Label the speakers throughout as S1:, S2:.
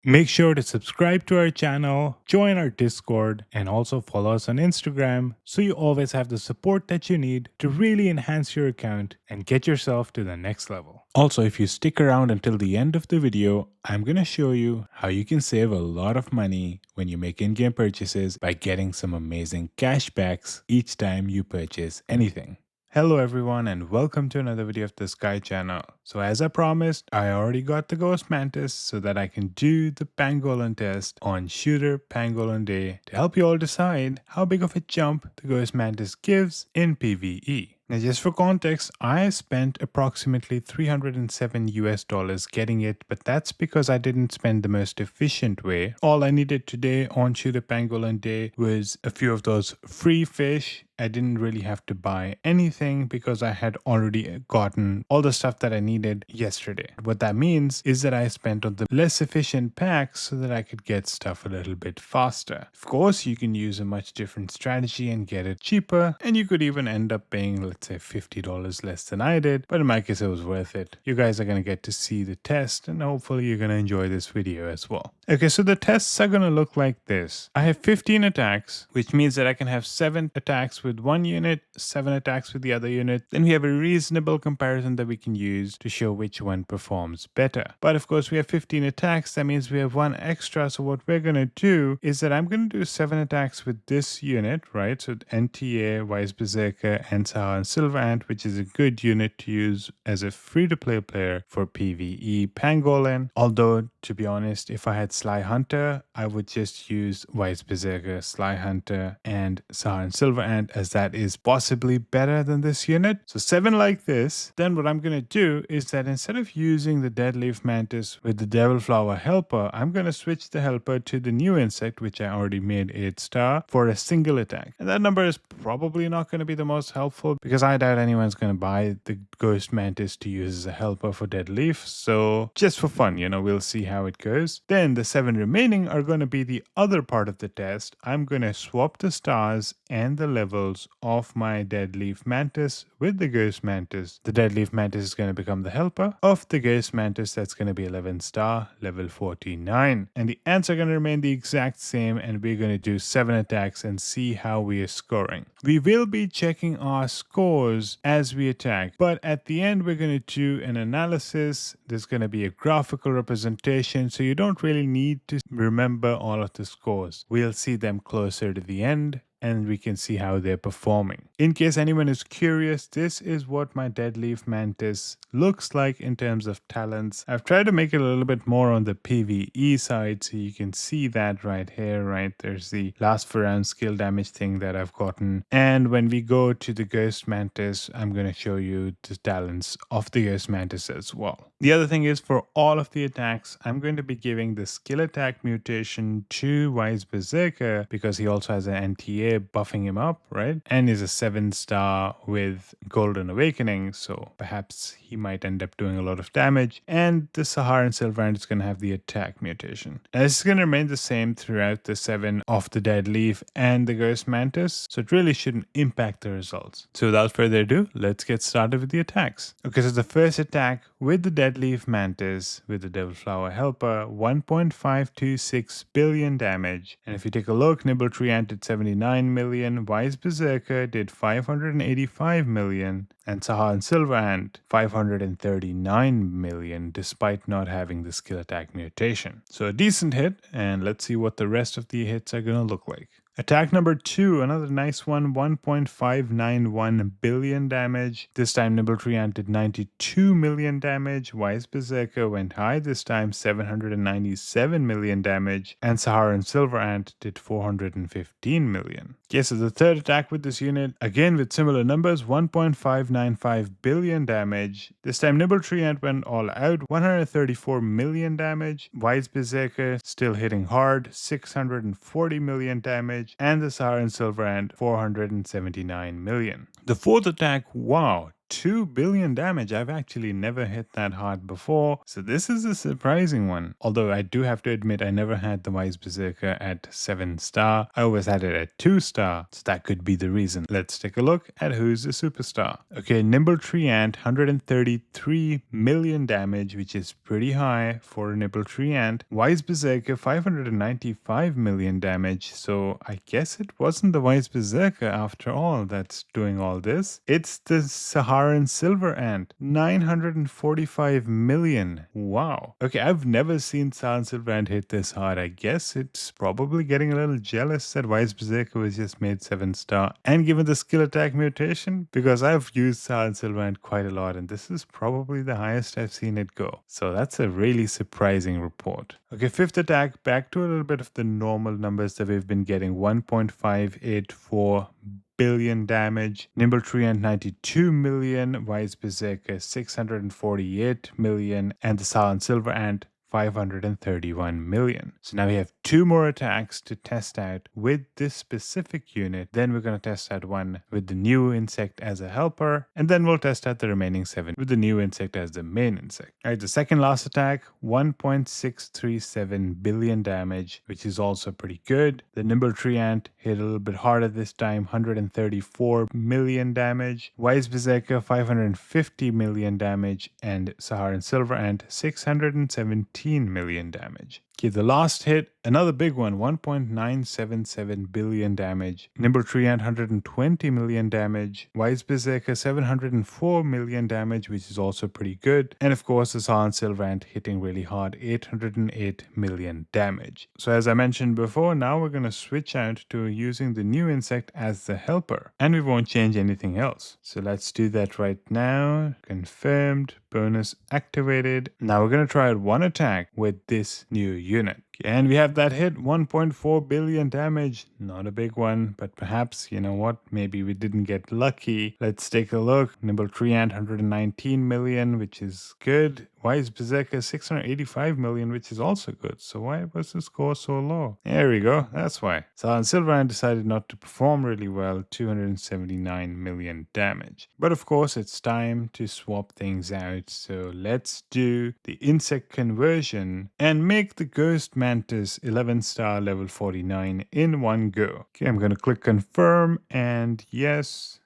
S1: Make sure to subscribe to our channel, join our Discord, and also follow us on Instagram so you always have the support that you need to really enhance your account and get yourself to the next level. Also, if you stick around until the end of the video, I'm going to show you how you can save a lot of money when you make in-game purchases by getting some amazing cashbacks each time you purchase anything. Hello everyone and welcome to another video of the Sky channel. So as I promised, I already got the Ghost Mantis so that I can do the Pangolin test on Shooter Pangolin Day to help you all decide how big of a jump the Ghost Mantis gives in PvE. Now just for context, I spent approximately $307 getting it, but that's because I didn't spend the most efficient way. All I needed today on Shooter Pangolin Day was a few of those free fish. I didn't really have to buy anything because I had already gotten all the stuff that I needed yesterday. What that means is that I spent on the less efficient packs so that I could get stuff a little bit faster. Of course, you can use a much different strategy and get it cheaper, and you could even end up paying, let's say, $50 less than I did, but in my case, it was worth it. You guys are going to get to see the test, and hopefully you're going to enjoy this video as well. Okay, so the tests are going to look like this. I have 15 attacks, which means that I can have 7 attacks with one unit, 7 attacks with the other unit. Then we have a reasonable comparison that we can use to show which one performs better. But of course, we have 15 attacks. That means we have 1 extra. So what we're going to do is that I'm going to do 7 attacks with this unit, right? So NTA, Wise Berserker, and Sahara and Silver Ant, which is a good unit to use as a free-to-play player for PvE Pangolin. Although, to be honest, if I had Sly Hunter, I would just use Wise Berserker, Sly Hunter, and Sahara and Silver Ant, as that is possibly better than this unit. So 7 like this. Then what I'm going to do is that instead of using the Dead Leaf Mantis with the Devil Flower Helper, I'm going to switch the helper to the new insect, which I already made 8 star, for a single attack. And that number is probably not going to be the most helpful because I doubt anyone's going to buy the Ghost Mantis to use as a helper for Dead Leaf. So just for fun, we'll see how it goes. Then the 7 remaining are going to be the other part of the test. I'm going to swap the stars and the levels of my Dead Leaf Mantis with the Ghost Mantis. The Dead Leaf Mantis is going to become the helper of the Ghost Mantis. That's going to be 11 star, level 49. And the ants are going to remain the exact same, and we're going to do 7 attacks and see how we are scoring. We will be checking our scores as we attack, but at the end we're going to do an analysis. There's going to be a graphical representation, so you don't really need to remember all of the scores. We'll see them closer to the end, and we can see how they're performing. In case anyone is curious, this is what my Dead Leaf Mantis looks like in terms of talents. I've tried to make it a little bit more on the PvE side, so you can see that right here, right? There's the last for round skill damage thing that I've gotten. And when we go to the Ghost Mantis, I'm going to show you the talents of the Ghost Mantis as well. The other thing is, for all of the attacks, I'm going to be giving the skill attack mutation to Wise Berserker because he also has an NTA buffing him up, right? And is a 7 star with Golden Awakening, so perhaps he might end up doing a lot of damage. And the Sahara and Silver Ant is going to have the attack mutation. Now, this is going to remain the same throughout the 7 of the Dead Leaf and the Ghost Mantis, so it really shouldn't impact the results. So without further ado, let's get started with the attacks. Okay, so the first attack with the Dead Leaf Mantis with the Devil Flower Helper, 1.526 billion damage. And if you take a look, Nibble Tree Ant did 79 million, Wise Berserker did 585 million, and Sahara and Silver Ant 539 million, despite not having the skill attack mutation. So a decent hit, and let's see what the rest of the hits are gonna look like. Attack number 2, another nice one, 1.591 billion damage. This time Nibble Tree Ant did 92 million damage. Wise Berserker went high this time, 797 million damage. And Sahara and Silver Ant did 415 million. Okay, so the third attack with this unit, again with similar numbers, 1.595 billion damage. This time Nibble Tree Ant went all out, 134 million damage. Wise Berserker still hitting hard, 640 million damage. And the Sahara and Silver Ant 479 million. The fourth attack, wow, 2 billion damage. I've actually never hit that hard before, so this is a surprising one. Although I do have to admit I never had the Wise Berserker at 7-star. I always had it at 2-star, so that could be the reason. Let's take a look at who's the superstar. Okay, Nimble Tree Ant, 133 million damage, which is pretty high for a Nimble Tree Ant. Wise Berserker, 595 million damage, so I guess it wasn't the Wise Berserker after all that's doing all this. It's the Saharan Silver Ant, 945 million. Wow. Okay, I've never seen Saharan Silver Ant hit this hard. I guess it's probably getting a little jealous that Wise Berserker was just made 7-star and given the skill attack mutation, because I've used Saharan Silver Ant quite a lot and this is probably the highest I've seen it go. So that's a really surprising report. Okay, 5th attack, back to a little bit of the normal numbers that we've been getting. 1.584 billion damage. Nimble Tree Ant 92 million, Wise Berserker 648 million, and the Saharan Silver Ant 531 million. So now we have 2 more attacks to test out with this specific unit. Then we're going to test out one with the new insect as a helper, and then we'll test out the remaining 7 with the new insect as the main insect. Alright, the second last attack, 1.637 billion damage, which is also pretty good. The Nimble Tree Ant hit a little bit harder this time, 134 million damage. Wise Berserker 550 million damage, and Saharan Silver Ant 617 million damage. Okay, the last hit, another big one, 1.977 billion damage. Nimble Tree Ant 120 million damage. Wise Berserker 704 million damage, which is also pretty good. And of course, the Saharan Silver Ant hitting really hard, 808 million damage. So as I mentioned before, now we're going to switch out to using the new insect as the helper. And we won't change anything else. So let's do that right now. Confirmed. Bonus activated. Now we're going to try out one attack with this new unit. And we have that hit, 1.4 billion damage. Not a big one, but perhaps, you know what, maybe we didn't get lucky. Let's take a look. Nimble Tree Ant 119 million, which is good. Wise Berserker 685 million, which is also good. So why was the score so low? There we go. That's why. Saharan Silver Ant decided not to perform really well, 279 million damage. But of course, it's time to swap things out. So let's do the insect conversion and make the Ghost Mantis 11-star level 49 in one go. Okay, I'm going to click confirm and yes.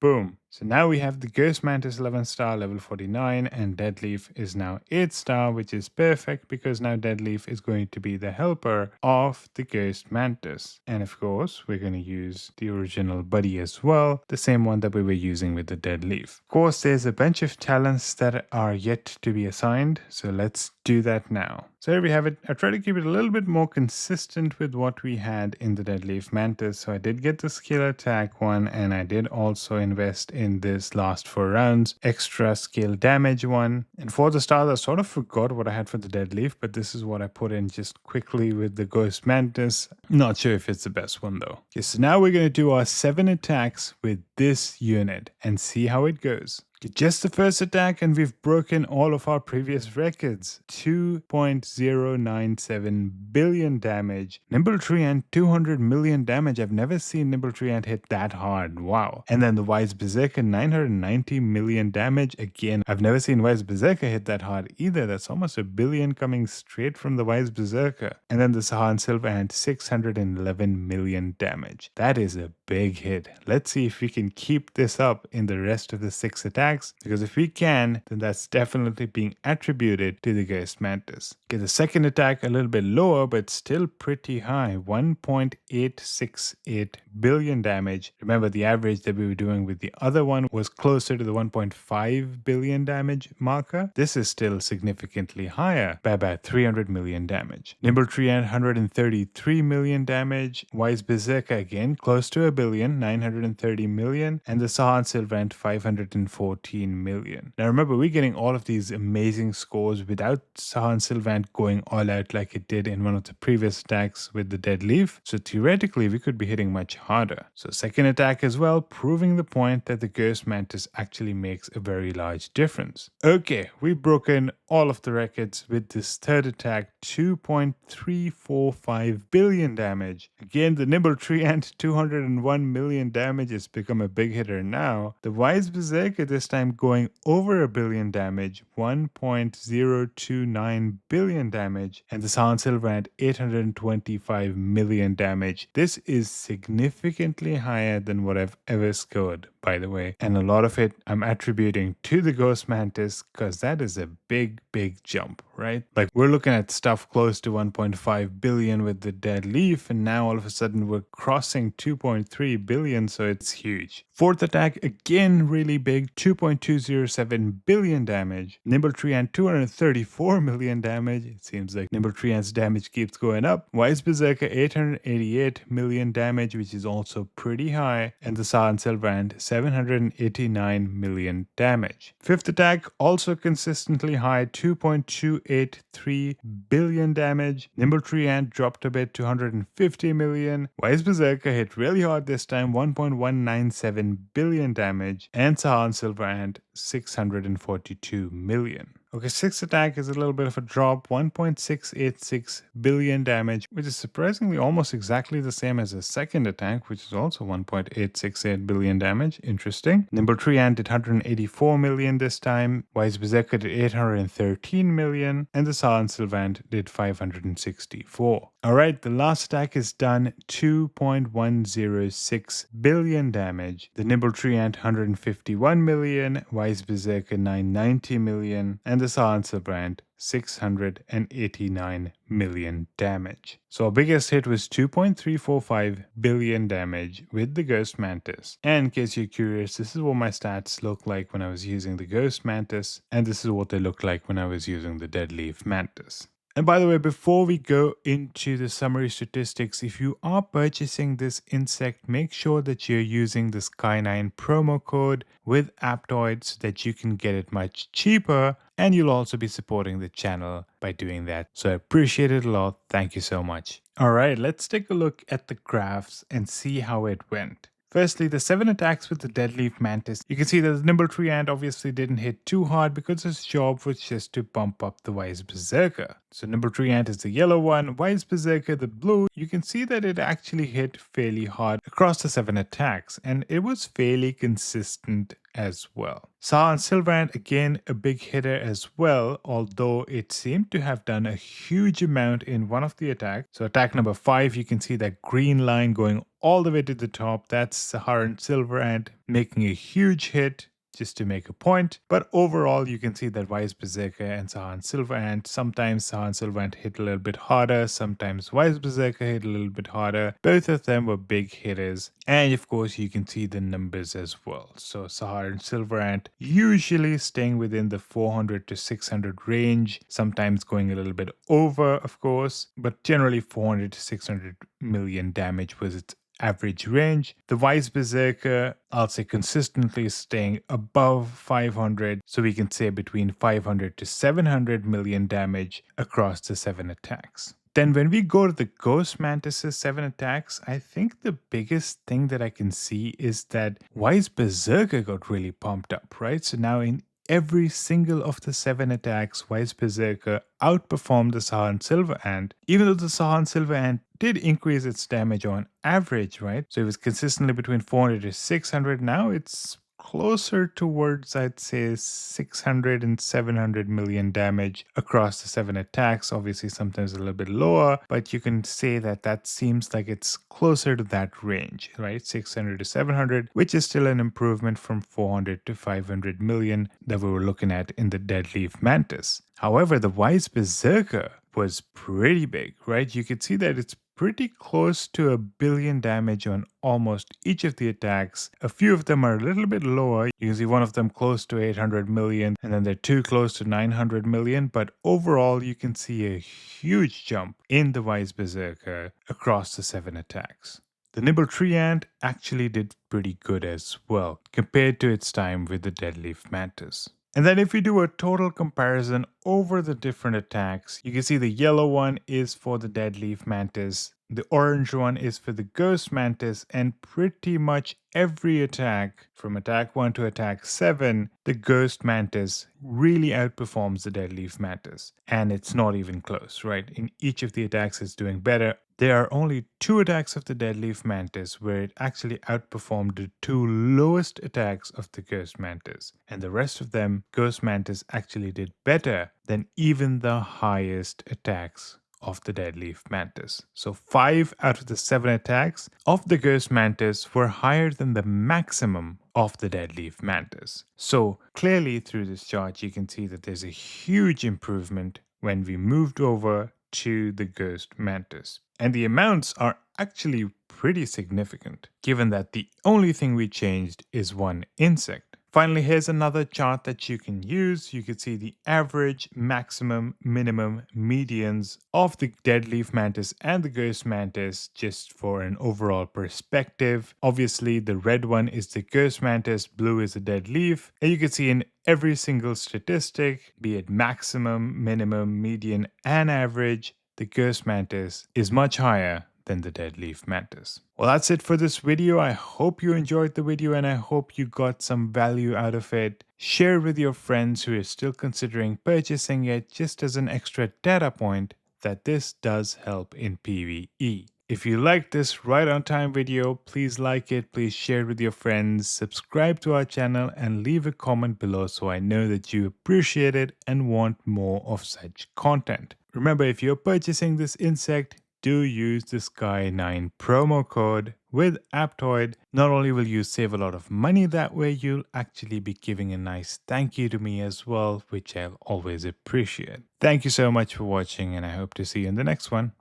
S1: Boom. So now we have the Ghost Mantis 11-star level 49 and Dead Leaf is now 8-star, which is perfect because now Dead Leaf is going to be the helper of the Ghost Mantis. And of course, we're going to use the original buddy as well, the same one that we were using with the Dead Leaf. Of course, there's a bunch of talents that are yet to be assigned, so let's do that now. So here we have it. I try to keep it a little bit more consistent with what we had in the Dead Leaf Mantis. So I did get the skill attack one, and I did also invest in this last 4 rounds extra skill damage one. And for the stars, I sort of forgot what I had for the Dead Leaf, but this is what I put in just quickly with the Ghost Mantis. Not sure if it's the best one though. Okay, so now we're going to do our 7 attacks with this unit and see how it goes. Just the first attack and we've broken all of our previous records. 2.097 billion damage. Nimble Tree Ant 200 million damage. I've never seen Nimble Tree Ant hit that hard. Wow. And then the Wise Berserker 990 million damage. Again, I've never seen Wise Berserker hit that hard either. That's almost a billion coming straight from the Wise Berserker. And then the Saharan Silver Ant 611 million damage. That is a big hit. Let's see if we can keep this up in the rest of the 6 attacks. Because if we can, then that's definitely being attributed to the Ghost Mantis. Okay, the second attack a little bit lower, but still pretty high. 1.868 billion damage. Remember, the average that we were doing with the other one was closer to the 1.5 billion damage marker. This is still significantly higher by about 300 million damage. Nimble Tree Ant 133 million damage. Wise Berserker again close to a billion, 930 million. And the Saharan Silver Ant 514 million. Now remember, we're getting all of these amazing scores without Saharan Silver Ant going all out like it did in one of the previous attacks with the Dead Leaf. So theoretically, we could be hitting much harder. So second attack as well, proving the point that the Ghost Mantis actually makes a very large difference. Okay, we've broken all of the records with this third attack, 2.345 billion damage. Again, the Nimble Tree Ant, 201 million damage, has become a big hitter now. The Wise Berserker this time going over a billion damage, 1.029 billion damage, and the Silent Silver Ant, 825 million damage. This is significantly higher than what I've ever scored, by the way, and a lot of it I'm attributing to the Ghost Mantis because that is a big jump, right? Like we're looking at stuff close to 1.5 billion with the Dead Leaf, and now all of a sudden we're crossing 2.3 billion, so it's huge. Fourth attack, again really big, 2.207 billion damage. Nimble Tree Ant, 234 million damage. It seems like Nimble Tree Ant's damage keeps going up. Wise Berserker, 888 million damage, which is also pretty high. And the Silent Silver Ant, 789 million damage. Fifth attack, also consistently high, 2.283 billion damage. Nimble Tree Ant dropped a bit, 250 million. Wise Berserker hit really hard this time, 1.197 billion damage. And Silent Silver Ant, 642 million. Okay, sixth attack is a little bit of a drop, 1.686 billion damage, which is surprisingly almost exactly the same as the second attack, which is also 1.868 billion damage. Interesting. Nimble Tree Ant did 184 million this time, Wise Berserker did 813 million, and the Silent Silver Ant did 564. Alright, the last attack is done, 2.106 billion damage. The Nimble Tree Ant 151 million, Wise Berserker 990 million, and the Silent Silver Ant 689 million damage. So our biggest hit was 2.345 billion damage with the Ghost Mantis. And in case you're curious, this is what my stats look like when I was using the Ghost Mantis, and this is what they look like when I was using the Dead Leaf Mantis. And by the way, before we go into the summary statistics, if you are purchasing this insect, make sure that you're using the Sky9 promo code with Aptoid so that you can get it much cheaper, and you'll also be supporting the channel by doing that. So I appreciate it a lot. Thank you so much. All right, let's take a look at the graphs and see how it went. Firstly, the 7 attacks with the Dead Leaf Mantis. You can see that the Nimble Tree Ant obviously didn't hit too hard because his job was just to bump up the Wise Berserker. So Nimble Tree Ant is the yellow one, Wise Berserker the blue. You can see that it actually hit fairly hard across the 7 attacks, and it was fairly consistent as well. Silent Silver Ant, again a big hitter as well, although it seemed to have done a huge amount in one of the attacks. So attack number 5, you can see that green line going all the way to the top. That's Saharan Silver Ant making a huge hit just to make a point. But overall, you can see that Wise Berserker and Saharan Silver Ant, sometimes Saharan Silver Ant hit a little bit harder, sometimes Wise Berserker hit a little bit harder. Both of them were big hitters. And of course, you can see the numbers as well. So Saharan Silver Ant usually staying within the 400 to 600 range, sometimes going a little bit over, of course, but generally 400 to 600 million damage was its average range. The Wise Berserker, I'll say consistently staying above 500, so we can say between 500 to 700 million damage across the 7 attacks. Then when we go to the Ghost Mantis' 7 attacks, I think the biggest thing that I can see is that Wise Berserker got really pumped up, right? So now in every single of the 7 attacks, Wise Berserker outperformed the Saharan Silver Ant, even though the Saharan Silver Ant did increase its damage on average, right? So it was consistently between 400 to 600. Now it's closer towards, I'd say, 600 and 700 million damage across the 7 attacks. Obviously, sometimes a little bit lower, but you can say that that seems like it's closer to that range, right? 600 to 700, which is still an improvement from 400 to 500 million that we were looking at in the Dead Leaf Mantis. However, the Wise Berserker was pretty big, right? You could see that it's pretty close to 1 billion damage on almost each of the attacks. A few of them are a little bit lower. You can see one of them close to 800 million, and then there are 2 close to 900 million. But overall, you can see a huge jump in the Wise Berserker across the 7 attacks. The Nimble Tree Ant actually did pretty good as well, compared to its time with the Dead Leaf Mantis. And then if we do a total comparison over the different attacks, you can see the yellow one is for the Dead Leaf Mantis, The orange one is for the Ghost Mantis, and pretty much every attack, from attack 1 to attack 7, the Ghost Mantis really outperforms the Dead Leaf Mantis. And it's not even close, right? In each of the attacks, it's doing better. There are only 2 attacks of the Dead Leaf Mantis where it actually outperformed the 2 lowest attacks of the Ghost Mantis. And the rest of them, Ghost Mantis actually did better than even the highest attacks of the Dead Leaf Mantis. So 5 out of the 7 attacks of the Ghost Mantis were higher than the maximum of the Dead Leaf Mantis. So clearly through this chart, you can see that there's a huge improvement when we moved over to the Ghost Mantis. And the amounts are actually pretty significant, given that the only thing we changed is one insect. Finally, here's another chart that you can use. You can see the average, maximum, minimum, medians of the Dead Leaf Mantis and the Ghost Mantis just for an overall perspective. Obviously, the red one is the Ghost Mantis, blue is the Dead Leaf. And you can see in every single statistic, be it maximum, minimum, median, and average, the Ghost Mantis is much higher than the Dead Leaf Mantis. Well, that's it for this video. I hope you enjoyed the video and I hope you got some value out of it. Share with your friends who are still considering purchasing it, just as an extra data point that this does help in PvE. If you liked this right on time video, please like it, please share it with your friends, subscribe to our channel and leave a comment below so I know that you appreciate it and want more of such content. Remember, if you're purchasing this insect, do use the Sky9 promo code with Aptoid. Not only will you save a lot of money that way, you'll actually be giving a nice thank you to me as well, which I'll always appreciate. Thank you so much for watching and I hope to see you in the next one.